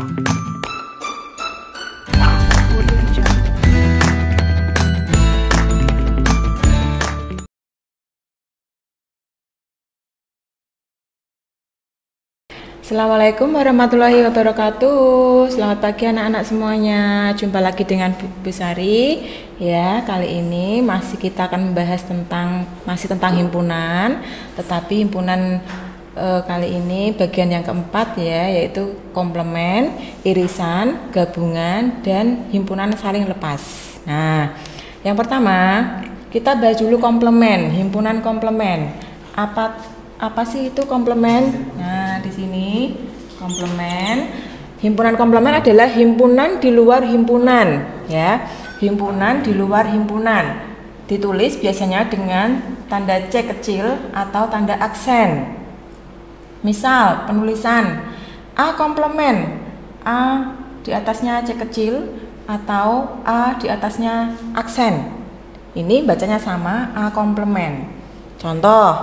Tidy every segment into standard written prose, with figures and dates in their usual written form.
Assalamualaikum warahmatullahi wabarakatuh. Selamat pagi anak-anak semuanya. Jumpa lagi dengan Bu Sari. Ya, kali ini kita akan membahas tentang himpunan, tetapi himpunan kali ini bagian yang keempat ya, yaitu komplement, irisan, gabungan, dan himpunan saling lepas. Nah, yang pertama kita bahas dulu komplement, himpunan komplement. Apa sih itu komplement? Nah, di sini komplement. Himpunan komplement adalah himpunan di luar himpunan, ya. Himpunan di luar himpunan. Ditulis biasanya dengan tanda C kecil atau tanda aksen. Misal, penulisan A komplement, A di atasnya C kecil atau A di atasnya aksen. Ini bacanya sama, A komplement. Contoh,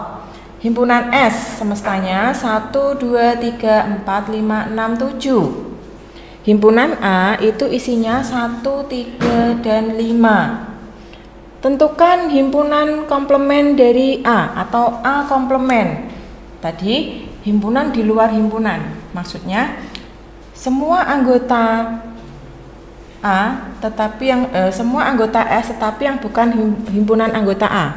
himpunan S semestanya 1, 2, 3, 4, 5, 6, 7. Himpunan A itu isinya 1, 3, dan 5. Tentukan himpunan komplement dari A atau A komplement. Tadi himpunan di luar himpunan. Maksudnya semua anggota A semua anggota S tetapi yang bukan himpunan anggota A.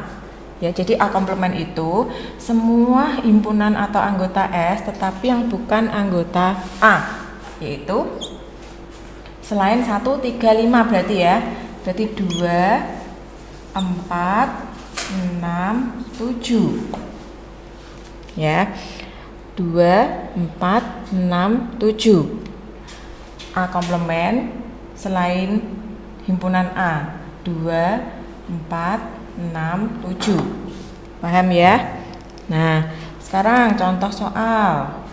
Ya, jadi A komplement itu semua himpunan atau anggota S tetapi yang bukan anggota A, yaitu selain 1, 3, 5 berarti ya. Berarti 2, 4, 6, 7. Ya. 2, 4, 6, 7. A komplement selain himpunan A 2, 4, 6, 7. Paham ya? Nah, sekarang contoh soal.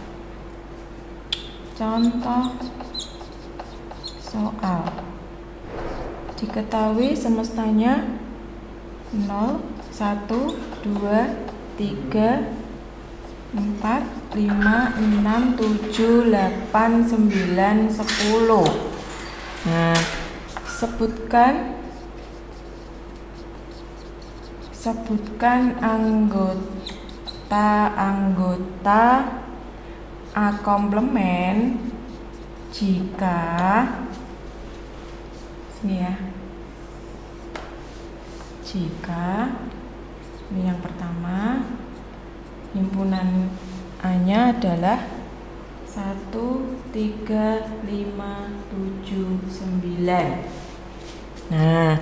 Diketahui semestanya 0, 1, 2, 3, 4, 5, 6, 7, 8, 9, 10. Nah, sebutkan anggota-anggota A komplement jika ini yang pertama himpunan A-nya adalah 1, 3, 5, 7, 9. Nah,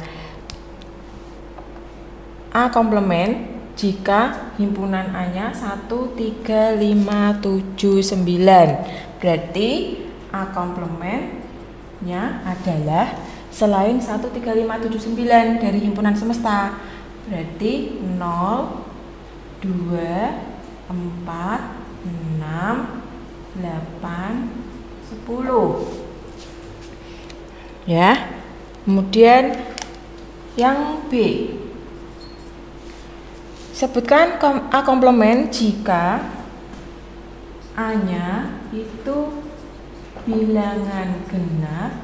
A komplement jika himpunan A-nya 1, 3, 5, 7, 9. Berarti A komplementnya adalah selain 1, 3, 5, 7, 9 dari himpunan semesta. Berarti 0, 2, 4, 6, 8, 10. Ya. Kemudian yang B. Sebutkan A komplement jika A-nya itu bilangan genap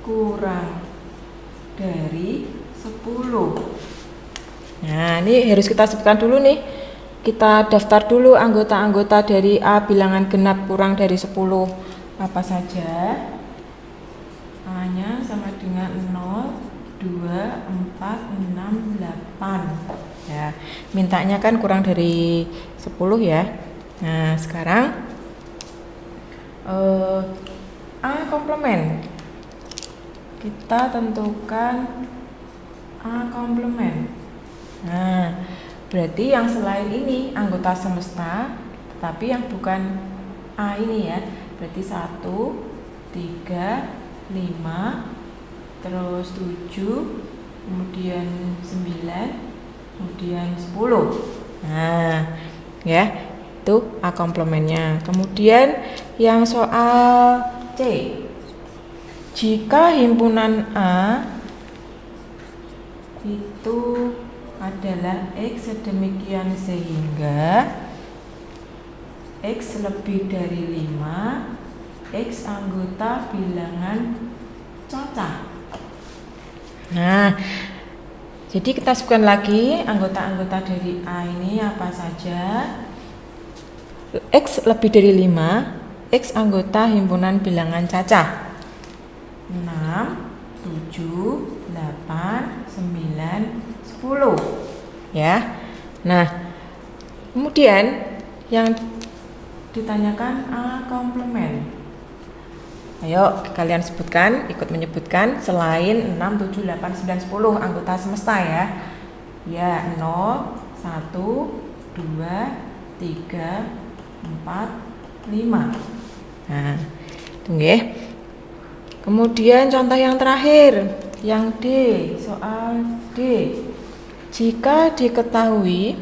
kurang dari 10. Nah, ini harus kita sebutkan dulu nih. Kita daftar dulu anggota-anggota dari A bilangan genap kurang dari 10. Apa saja? A-nya sama dengan 0, 2, 4, 6, 8. Ya, mintanya kan kurang dari 10 ya. Nah, sekarang A komplement. Kita tentukan A komplement. Nah, berarti yang selain ini anggota semesta, tapi yang bukan A ini ya. Berarti 1, 3, 5, terus 7, kemudian 9, kemudian 10. Nah, ya, itu A komplementnya. Kemudian yang soal C. Jika himpunan A itu adalah X sedemikian sehingga X lebih dari 5, X anggota bilangan cacah. Nah, jadi kita sebutkan lagi anggota-anggota dari A ini apa saja. X lebih dari 5, X anggota himpunan bilangan cacah. 6, 7, 8, 9, 10. Ya. Nah, kemudian yang ditanyakan A komplement. Ayo kalian sebutkan, ikut menyebutkan selain 6, 7, 8, 9, 10 anggota semesta ya. Ya, 0, 1, 2, 3, 4, 5. Nah, tunggu ya. Kemudian contoh yang terakhir, yang D, soal D. Jika diketahui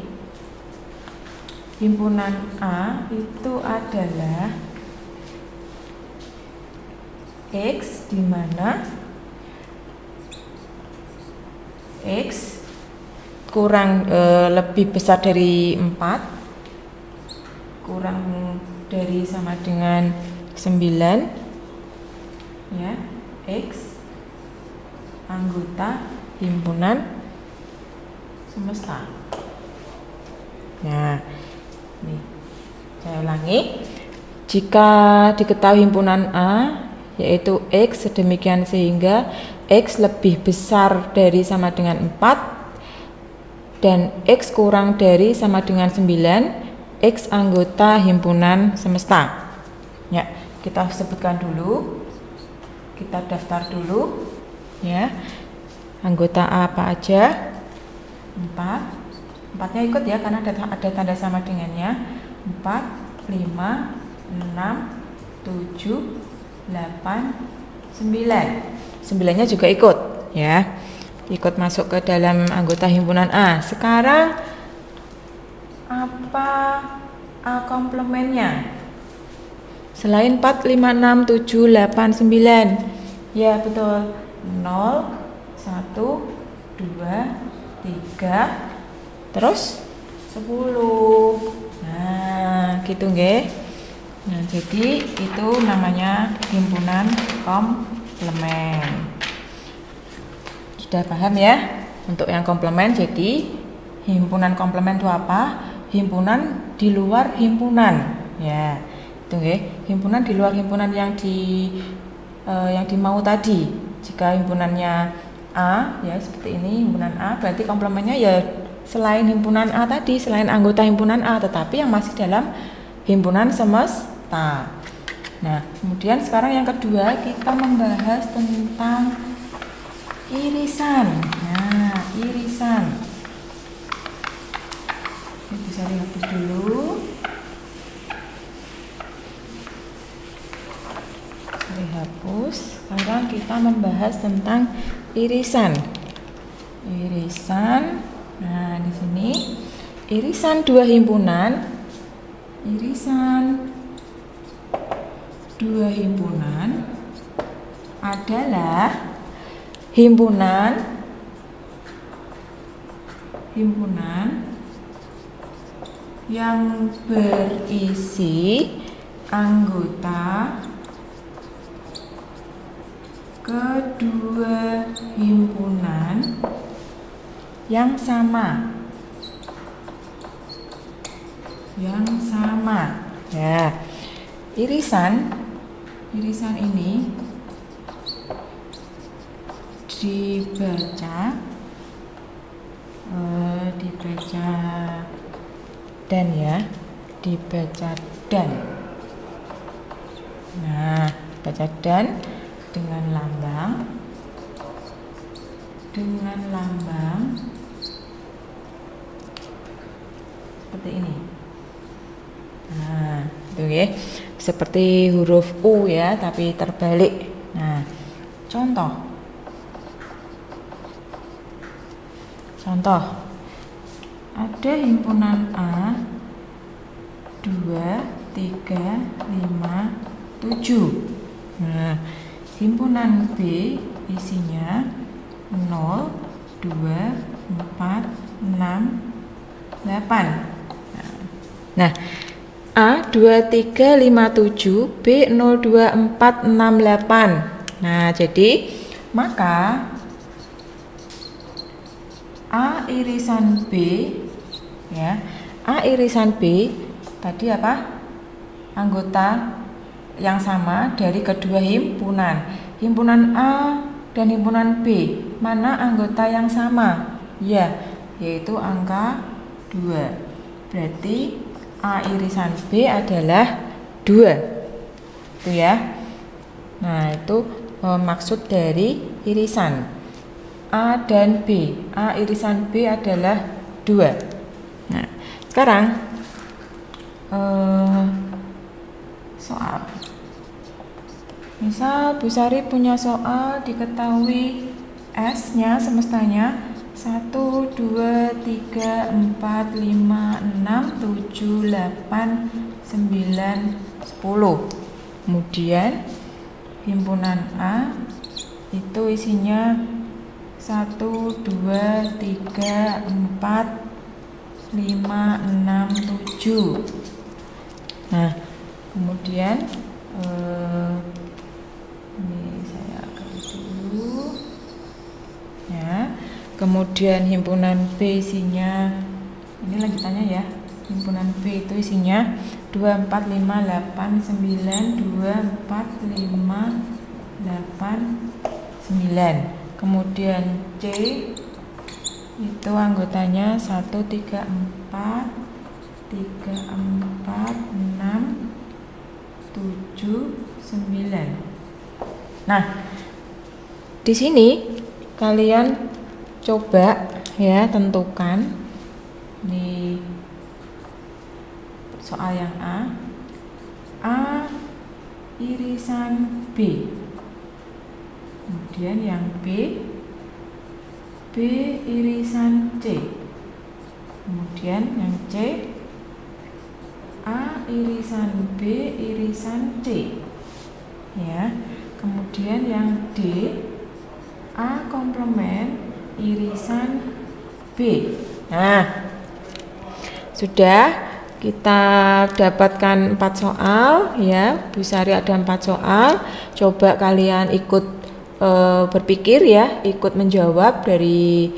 himpunan A itu adalah X di mana X kurang lebih besar dari 4, kurang dari sama dengan 9 ya, X anggota himpunan semesta. Nah, nih saya ulangi, jika diketahui himpunan A yaitu X sedemikian sehingga X lebih besar dari sama dengan 4 dan X kurang dari sama dengan 9, X anggota himpunan semesta. Ya, kita sebutkan dulu, kita daftar dulu ya. Anggota A apa aja? 4, 4-nya ikut ya karena ada tanda sama dengannya. 4, 5, 6, 7, 8, 9. 9-nya juga ikut ya. Ikut masuk ke dalam anggota himpunan A. Sekarang apa A komplemennya? Selain 4, 5, 6, 7, 8, 9. Ya, betul. 0, 1, 2, 3, terus 10. Nah, gitu nggih. Nah, jadi itu namanya himpunan komplement. Sudah paham ya? Untuk yang komplement, jadi himpunan komplement itu apa? Himpunan di luar himpunan. Ya, itu nggih. Himpunan di luar himpunan yang dimau tadi. Jika himpunannya A, ya seperti ini himpunan A, berarti komplementnya ya selain himpunan A tadi, selain anggota himpunan A, tetapi yang masih dalam himpunan semesta. Nah, kemudian sekarang yang kedua kita membahas tentang irisan. Nah, irisan. Ini bisa dihapus dulu. Dihapus. Sekarang kita membahas tentang irisan. Irisan. Nah, di sini irisan dua himpunan. Irisan dua himpunan adalah himpunan yang berisi anggota kedua himpunan yang sama. Ya, irisan ini dibaca dan ya, dibaca dan. Nah, baca dan dengan lambang seperti ini. Nah, itu ya, seperti huruf U ya, tapi terbalik. Nah, contoh ada himpunan A 2, 3, 5, 7. Nah, himpunan B isinya 0, 2, 4, 6, 8. Nah, A 2357, B 02468. Nah, jadi maka A irisan B, ya, A irisan B tadi apa? Anggota yang sama dari kedua himpunan. Himpunan A dan himpunan B, mana anggota yang sama? Ya, yaitu angka 2. Berarti A irisan B adalah 2. Itu ya. Nah, itu maksud dari irisan A dan B. A irisan B adalah 2. Nah, sekarang soal. Misal Bu Sari punya soal diketahui S-nya semestanya 1, 2, 3, 4, 5, 6, 7, 8, 9, 10. Kemudian himpunan A itu isinya 1, 2, 3, 4, 5, 6, 7. Nah, kemudian ini saya garis dulu ya. Kemudian himpunan B isinya, ini lanjutannya ya, himpunan B itu isinya 2, 4, 5, 8, 9, 2, 4, 5, 8, 9. Kemudian C itu anggotanya 1, 3, 4, 3, 4, 6, 7, 9. Nah, di sini kalian coba ya tentukan di soal yang A irisan B. Kemudian yang B irisan C. Kemudian yang C A irisan B irisan C. Ya. Kemudian yang D A komplement irisan B. Nah, sudah kita dapatkan 4 soal ya. Bu Sari ada 4 soal. Coba kalian ikut berpikir ya, ikut menjawab dari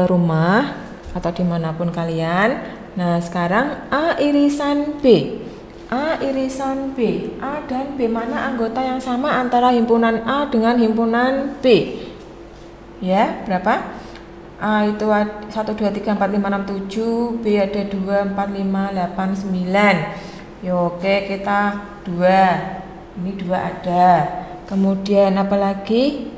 rumah atau dimanapun kalian. Nah, sekarang A irisan B. A irisan B. A dan B, mana anggota yang sama antara himpunan A dengan himpunan B? Ya, berapa? A itu 1, 2, 3, 4, 5, 6, 7. B ada 2, 4, 5, 8, 9. Yo, oke, kita 2. Ini 2 ada. Kemudian apa lagi?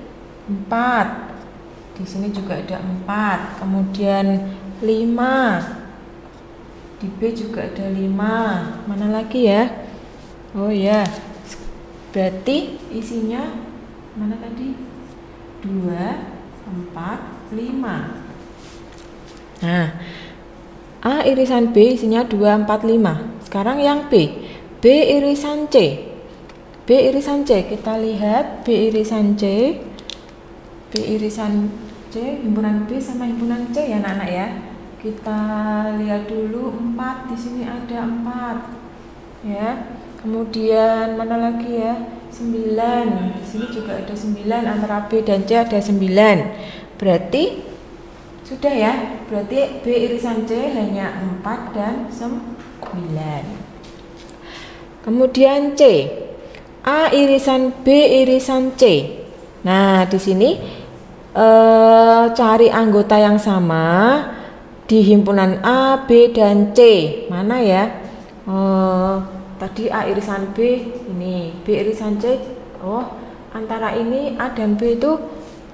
4. Di sini juga ada 4. Kemudian 5. Di B juga ada 5. Mana lagi ya? Oh ya. Berarti isinya mana tadi? 2, 4, 5. Nah, A irisan B isinya 2, 4, 5. Sekarang yang B. B irisan C. B irisan C, kita lihat B irisan C. B irisan C, himpunan B sama himpunan C ya anak-anak ya. Kita lihat dulu 4, di sini ada 4. Ya. Kemudian mana lagi ya? 9. Di sini juga ada 9, antara B dan C ada 9. Berarti sudah ya. Berarti B irisan C hanya 4 dan 9. Kemudian C. A irisan B irisan C. Nah, di sini cari anggota yang sama di himpunan A, B, dan C. Mana ya? Tadi A irisan B, ini B irisan C. Oh, antara ini A dan B itu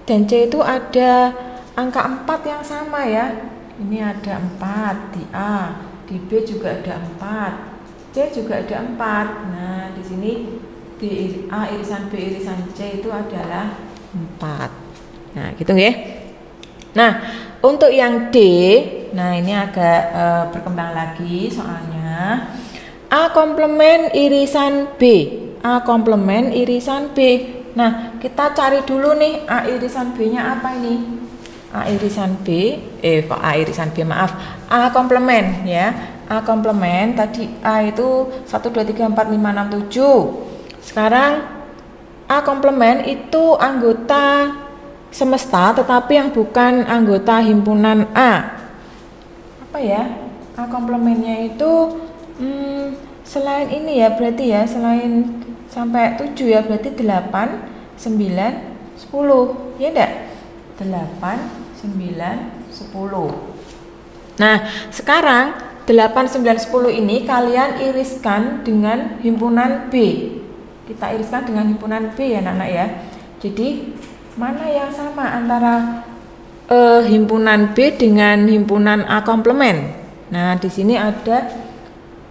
dan C itu ada angka 4 yang sama ya. Ini ada 4 di A, di B juga ada 4, C juga ada 4. Nah, di sini A irisan B irisan C itu adalah 4. Nah, gitu ya. Nah, untuk yang D, nah ini agak berkembang lagi soalnya. A komplement irisan B. A komplement irisan B. Nah, kita cari dulu nih A irisan B-nya apa ini? A irisan B, kok A irisan B, maaf. A komplement ya. A komplement. Tadi A itu 1, 2, 3, 4, 5, 6, 7. Sekarang A komplement itu anggota semesta tetapi yang bukan anggota himpunan A. Apa ya? A komplementnya itu selain ini ya, berarti ya, selain sampai 7 ya, berarti 8, 9, 10. Ya enggak? 8, 9, 10. Nah, sekarang 8, 9, 10 ini kalian iriskan dengan himpunan B. Kita iriskan dengan himpunan B ya anak-anak ya. Jadi mana yang sama antara himpunan B dengan himpunan A komplement? Nah, di sini ada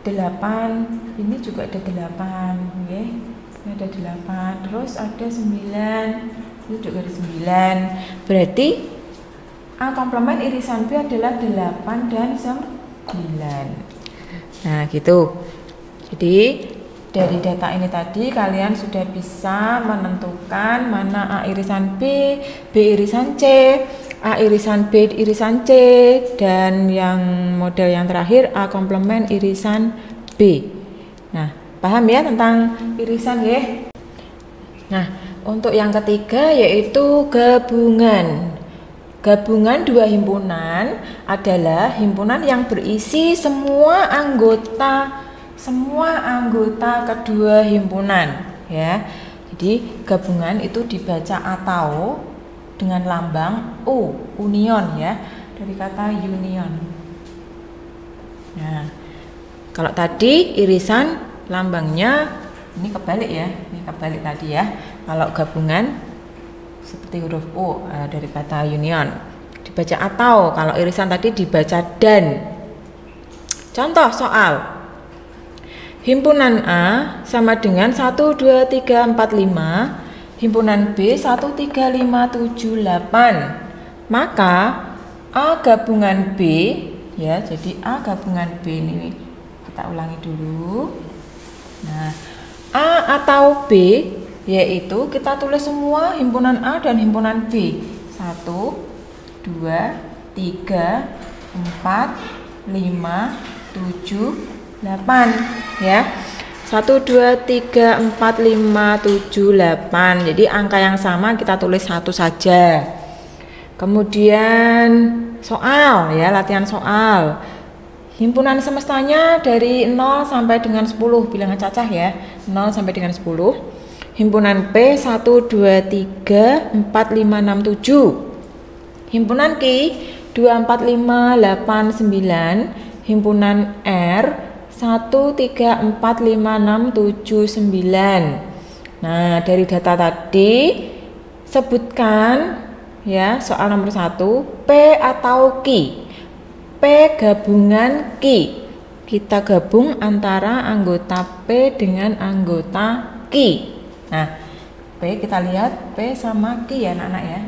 8, ini juga ada 8, oke. Ini ada 8, terus ada 9, ini juga ada 9. Berarti A komplement irisan B adalah 8 dan 9. Nah, gitu. Jadi dari data ini tadi kalian sudah bisa menentukan mana A irisan B, B irisan C, A irisan B irisan C, dan yang model yang terakhir A komplement irisan B. Nah, paham ya tentang irisan ya? Nah, untuk yang ketiga yaitu gabungan. Gabungan dua himpunan adalah himpunan yang berisi semua anggota kedua himpunan ya. Jadi gabungan itu dibaca atau dengan lambang U, union ya, dari kata union. Nah, kalau tadi irisan lambangnya ini kebalik ya, ini kebalik tadi ya. Kalau gabungan seperti huruf U dari kata union, dibaca atau. Kalau irisan tadi dibaca dan. Contoh soal, himpunan A sama dengan 1, 2, 3, 4, 5, himpunan B 1, 3, 5, 7, 8. Maka A gabungan B ya, jadi A gabungan B ini kita ulangi dulu. Nah, A atau B yaitu kita tulis semua himpunan A dan himpunan B. 1, 2, 3, 4, 5, 7, 8 ya. 1, 2, 3, 4, 5, 7, 8. Jadi angka yang sama kita tulis 1 saja. Kemudian soal ya, latihan soal. Himpunan semestanya dari 0 sampai dengan 10, bilangan cacah ya. 0 sampai dengan 10. Himpunan P 1, 2, 3, 4, 5, 6, 7. Himpunan Q 2, 4, 5, 8, 9. Himpunan R 1, 3, 4, 5, 6, 7, 9. Nah, dari data tadi sebutkan ya soal nomor 1, P atau Q. P gabungan Q. Kita gabung antara anggota P dengan anggota Q. Nah, P kita lihat P sama Q ya anak-anak ya.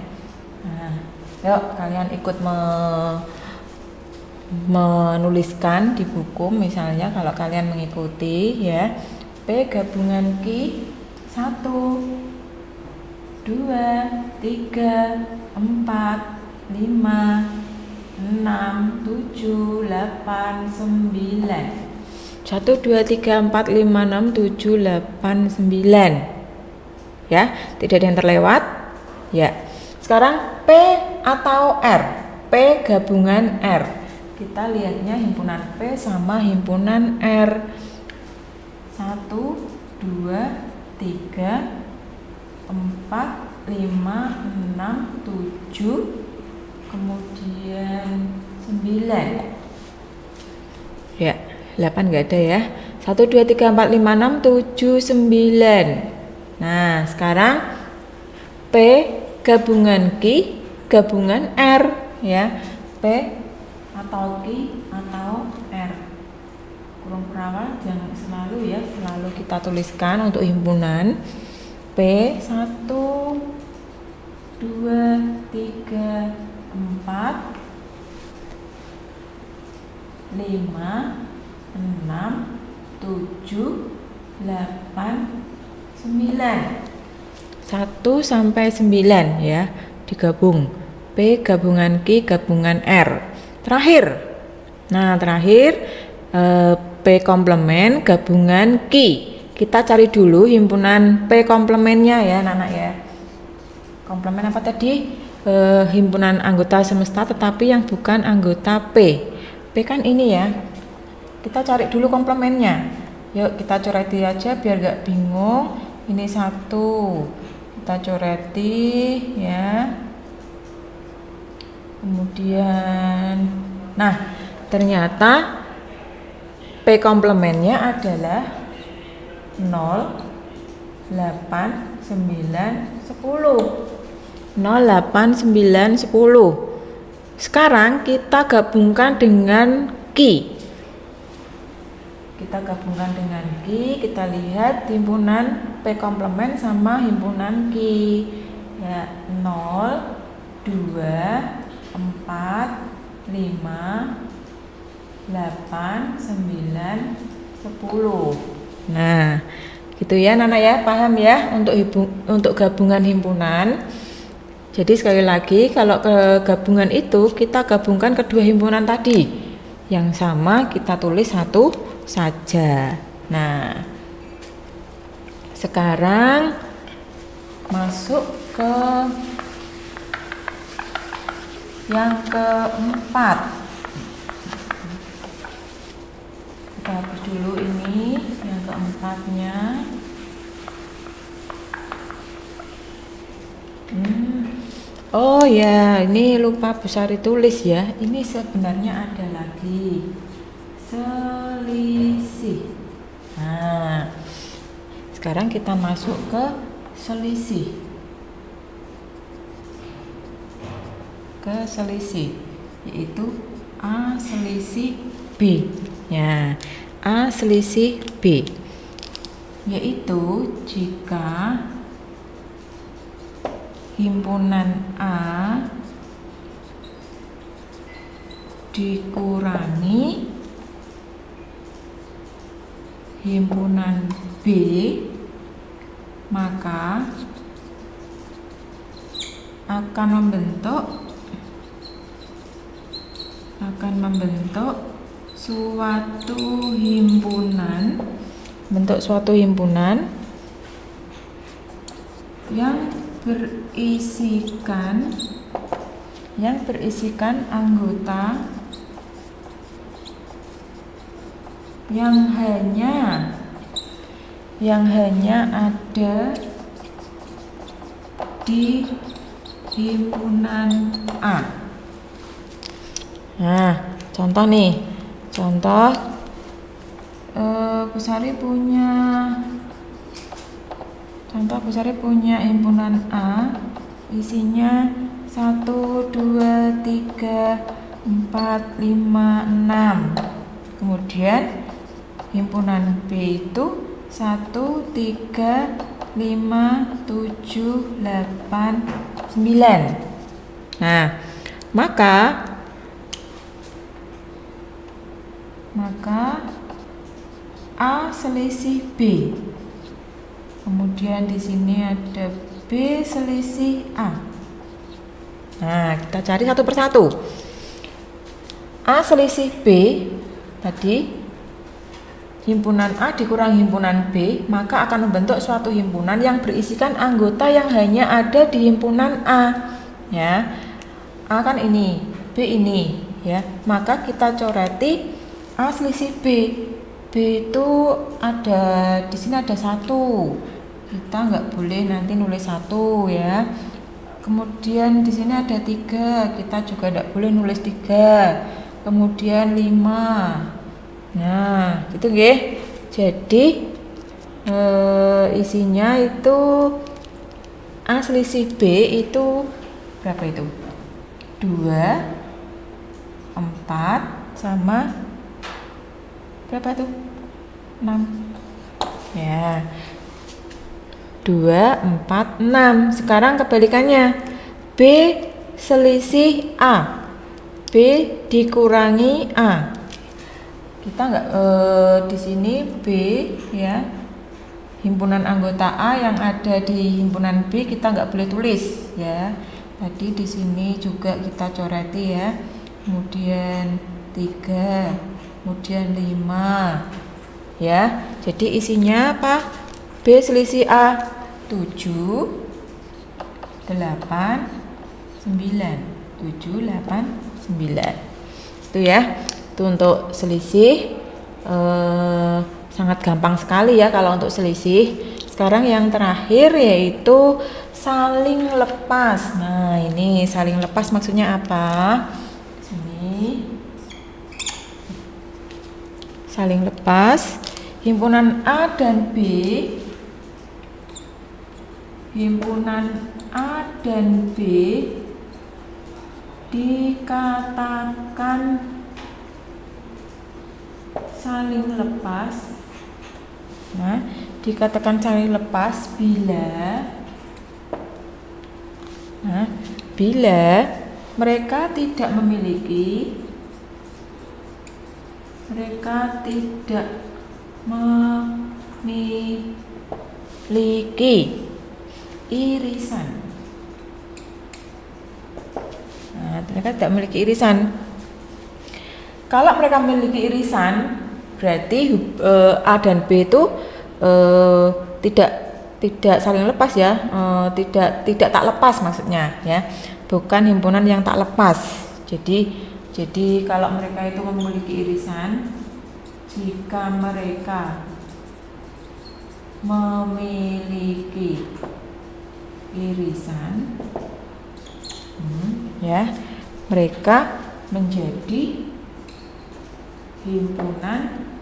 Nah, yuk kalian ikut menuliskan di buku misalnya kalau kalian mengikuti ya. P gabungan Q 1, 2, 3, 4, 5, 6, 7, 8, 9. 1, 2, 3, 4, 5, 6, 7, 8, 9. Ya, tidak ada yang terlewat. Ya. Sekarang P atau R. P gabungan R. Kita lihatnya himpunan P sama himpunan R. 1, 2, 3, 4, 5, 6, 7, kemudian 9. Ya, 8 enggak ada ya. 1, 2, 3, 4, 5, 6, 7, 9. Nah, sekarang P gabungan Q gabungan R ya. P atau Q atau R. Kurung perawal jangan selalu ya, selalu kita tuliskan untuk himpunan. P 1, 2, 3, 4, 5, 6, 7, 8, 9. 1 sampai 9 ya, digabung. P gabungan Q gabungan R. Terakhir. Nah, terakhir P komplement gabungan Q. Kita cari dulu himpunan P komplemennya ya anak-anak ya. Komplemen apa tadi? Himpunan anggota semesta tetapi yang bukan anggota P. P kan ini ya. Kita cari dulu komplemennya. Yuk kita coreti aja biar gak bingung. Ini 1. Kita coreti ya. Kemudian nah, ternyata P komplemennya adalah 0, 8, 9, 10. 0, 8, 9, 10. Sekarang kita gabungkan dengan Q. Kita gabungkan dengan Q, kita lihat himpunan P komplement sama himpunan Q. Ya, 0, 2, 4, 5, 8, 9, 10. Nah, gitu ya Nana ya, paham ya untuk gabungan himpunan. Jadi sekali lagi kalau ke gabungan itu kita gabungkan kedua himpunan tadi. Yang sama kita tulis 1 saja. Nah, sekarang masuk ke yang keempat. Kita hapus dulu ini yang keempatnya. Oh ya, ini lupa Bu Sari tulis ya. Ini sebenarnya ada lagi selisih. Nah, sekarang kita masuk ke selisih. Ke selisih, yaitu A selisih B. Ya, A selisih B, yaitu jika himpunan A dikurangi himpunan B, maka akan membentuk suatu himpunan yang berisikan anggota yang hanya ada di himpunan A. Nah, contoh nih. Contoh Bu Sari punya himpunan A, isinya 1, 2, 3, 4, 5, 6. Kemudian himpunan B itu 1, 3, 5, 7, 8, 9. Nah, maka A selisih B. Kemudian di sini ada B selisih A. Nah, kita cari satu persatu. A selisih B tadi, himpunan A dikurangi himpunan B, maka akan membentuk suatu himpunan yang berisikan anggota yang hanya ada di himpunan A. Ya, A kan ini, B ini, ya. Maka kita coreti A selisih B. B itu ada di sini ada 1. Kita nggak boleh nanti nulis 1 ya. Kemudian di sini ada 3. Kita juga nggak boleh nulis 3. Kemudian 5. Nah, gitu nggih. Jadi isinya itu A selisih B itu berapa itu? 2, 4 sama berapa tuh? 6. Ya. 2, 4, 6. Sekarang kebalikannya. B selisih A. B dikurangi A. Kita nggak di sini B ya. Himpunan anggota A yang ada di himpunan B kita nggak boleh tulis ya. Tadi di sini juga kita coreti ya. Kemudian 3. kemudian 5 ya. Jadi isinya apa? B selisih A 7, 8, 9. 7, 8, 9. Itu ya. Itu untuk selisih. Sangat gampang sekali ya kalau untuk selisih. Sekarang yang terakhir yaitu saling lepas. Nah, ini saling lepas maksudnya apa? Sini. Saling lepas. Himpunan A dan B. Himpunan A dan B dikatakan saling lepas. Nah, dikatakan saling lepas bila mereka tidak memiliki irisan. Nah, mereka tidak memiliki irisan. Kalau mereka memiliki irisan, berarti A dan B itu tidak saling lepas ya, tidak tak lepas maksudnya ya, bukan himpunan yang tak lepas. Jadi kalau mereka itu memiliki irisan, jika mereka memiliki irisan, ya, mereka menjadi himpunan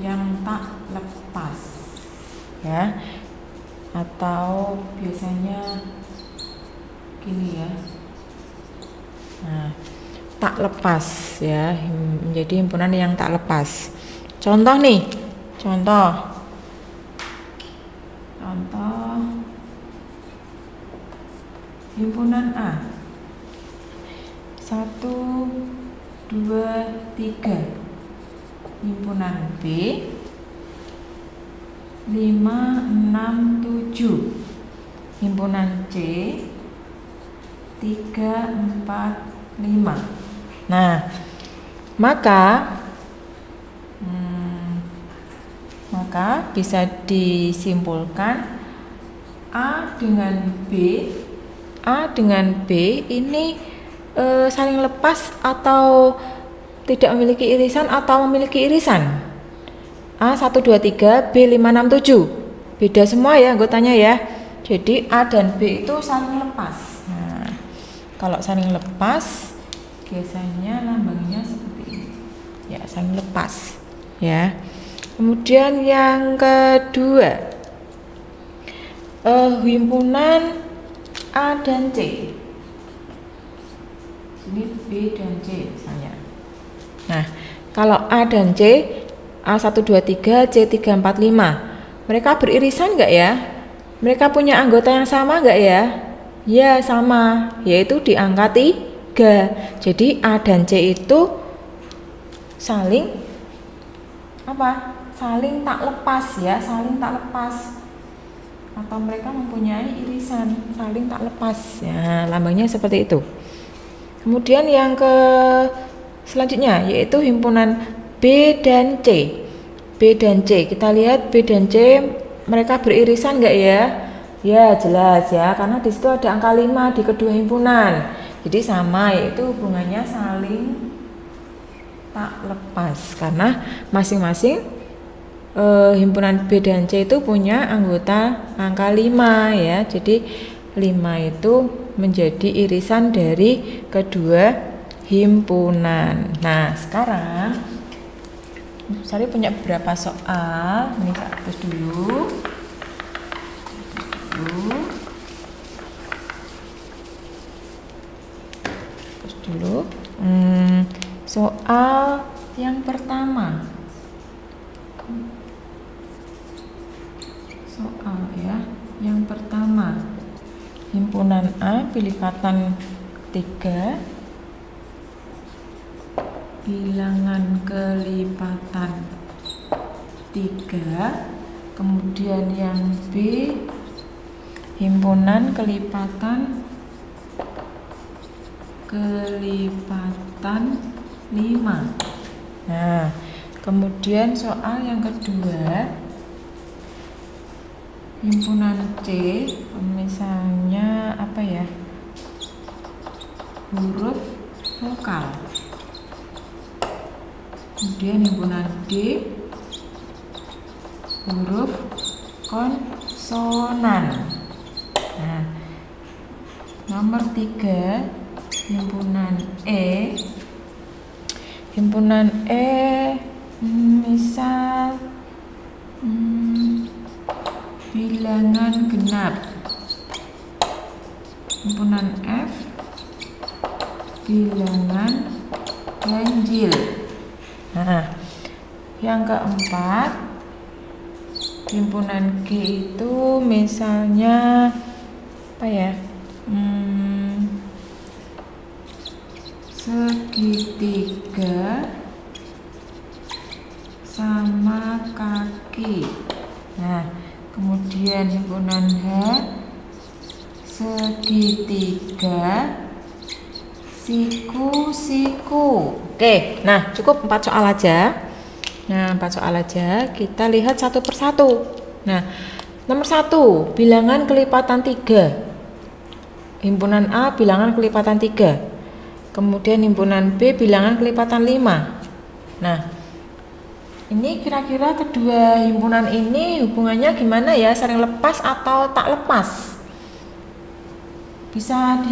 yang tak lepas ya, atau biasanya gini ya. Nah, tak lepas ya, menjadi himpunan yang tak lepas. Contoh nih, contoh himpunan A 1, 2, 3. Himpunan B 5, 6, 7. Himpunan C 3, 4, 5. Nah, maka bisa disimpulkan A dengan B ini saling lepas atau tidak memiliki irisan atau memiliki irisan. A 1, 2, 3, B 5, 6, 7. Beda semua ya anggotanya ya. Jadi A dan B itu saling lepas. Nah, kalau saling lepas biasanya lambangnya seperti ini. Ya, saling lepas. Ya. Kemudian yang kedua, himpunan A dan C. Ini B dan C misalnya. Nah, kalau A dan C, A 1, 2, 3, C 3, 4, 5. Mereka beririsan enggak ya? Mereka punya anggota yang sama enggak ya? Ya, sama, yaitu di angka 3. Jadi A dan C itu saling apa? Saling tak lepas ya, saling tak lepas. Atau mereka mempunyai irisan, saling tak lepas. Ya, lambangnya seperti itu. Kemudian yang selanjutnya yaitu himpunan B dan C. B dan C, kita lihat B dan C mereka beririsan enggak ya? Ya, jelas ya, karena di situ ada angka 5 di kedua himpunan. Jadi sama, yaitu hubungannya saling tak lepas karena masing-masing himpunan B dan C itu punya anggota angka 5 ya. Jadi 5 itu menjadi irisan dari kedua himpunan. Nah, sekarang Sari punya beberapa soal. Ini saya hapus dulu. Soal yang pertama. Yang pertama, himpunan A bilipatan 3, bilangan kelipatan 3. Kemudian yang B, himpunan kelipatan 5. Nah, kemudian soal yang kedua, himpunan C, misalnya apa ya, huruf vokal. Kemudian himpunan D, huruf konsonan. Nah, nomor 3, himpunan E. Himpunan E misal bilangan genap. Himpunan F, bilangan ganjil. Nah, yang keempat, himpunan G itu misalnya apa ya, segitiga sama kaki. Nah, kemudian himpunan H, segitiga siku-siku. Oke, nah cukup 4 soal aja. Nah, 4 soal aja. Kita lihat satu persatu. Nah, nomor 1, bilangan kelipatan 3. Himpunan A bilangan kelipatan 3. Kemudian himpunan B bilangan kelipatan 5. Nah, ini kira-kira kedua himpunan ini hubungannya gimana ya? Saling lepas atau tak lepas? Bisa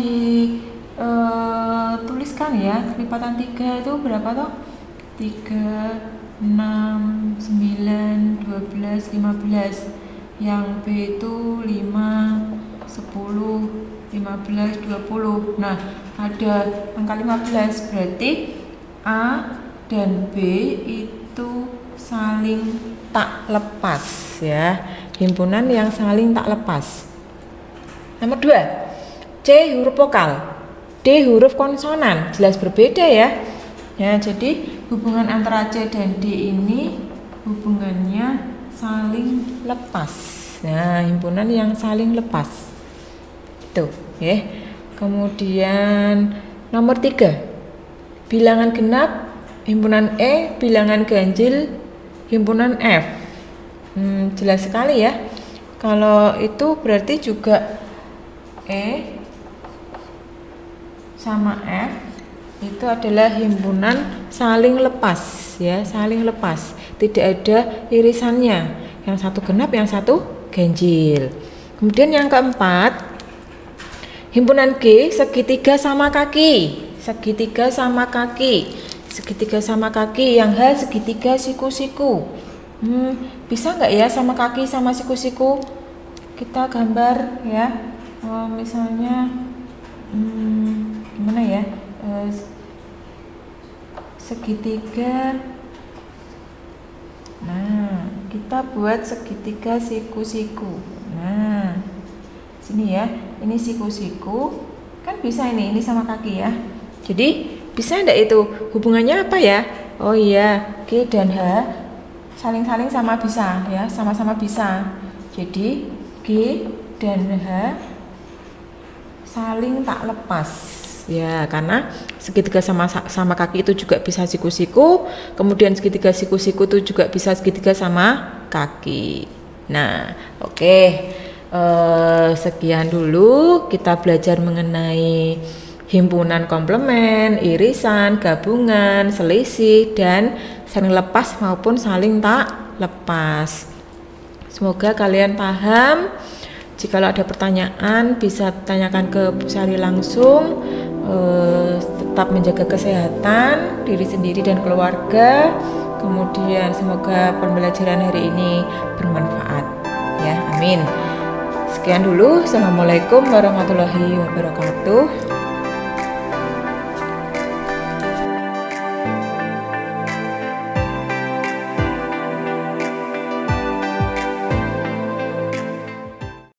dituliskan ya. Kelipatan 3 itu berapa toh? 3, 6, 9, 12, 15. Yang B itu 5, 10, 15, 20. Nah, ada angka 15, berarti A dan B itu saling tak lepas ya. Himpunan yang saling tak lepas. Nomor 2, C huruf vokal, D huruf konsonan. Jelas berbeda ya. Ya, jadi hubungan antara C dan D ini hubungannya saling lepas. Nah, himpunan yang saling lepas. Tuh, ya. Kemudian nomor 3, bilangan genap, himpunan E, bilangan ganjil, himpunan F. Jelas sekali ya. Kalau itu berarti juga E sama F itu adalah himpunan saling lepas ya, saling lepas. Tidak ada irisannya. Yang satu genap, yang satu ganjil. Kemudian yang keempat, himpunan G, segitiga sama kaki. Segitiga sama kaki. Segitiga sama kaki. Yang H, segitiga siku-siku. Bisa nggak ya sama kaki sama siku-siku? Kita gambar ya. Misalnya gimana ya? Segitiga. Nah, kita buat segitiga siku-siku. Nah, sini ya, ini siku-siku, kan bisa ini sama kaki ya. Jadi bisa enggak itu hubungannya apa ya? Oh iya, G dan H saling-saling sama bisa ya, sama-sama bisa. Jadi G dan H saling tak lepas ya, karena segitiga sama kaki itu juga bisa siku-siku, kemudian segitiga siku-siku itu juga bisa segitiga sama kaki. Nah, oke. Sekian dulu kita belajar mengenai himpunan komplement, irisan, gabungan, selisih, dan saling lepas maupun saling tak lepas. Semoga kalian paham. Jika ada pertanyaan bisa tanyakan ke Bu Sari langsung. Tetap menjaga kesehatan diri sendiri dan keluarga. Kemudian semoga pembelajaran hari ini bermanfaat ya, amin. Sekian dulu, assalamualaikum warahmatullahi wabarakatuh.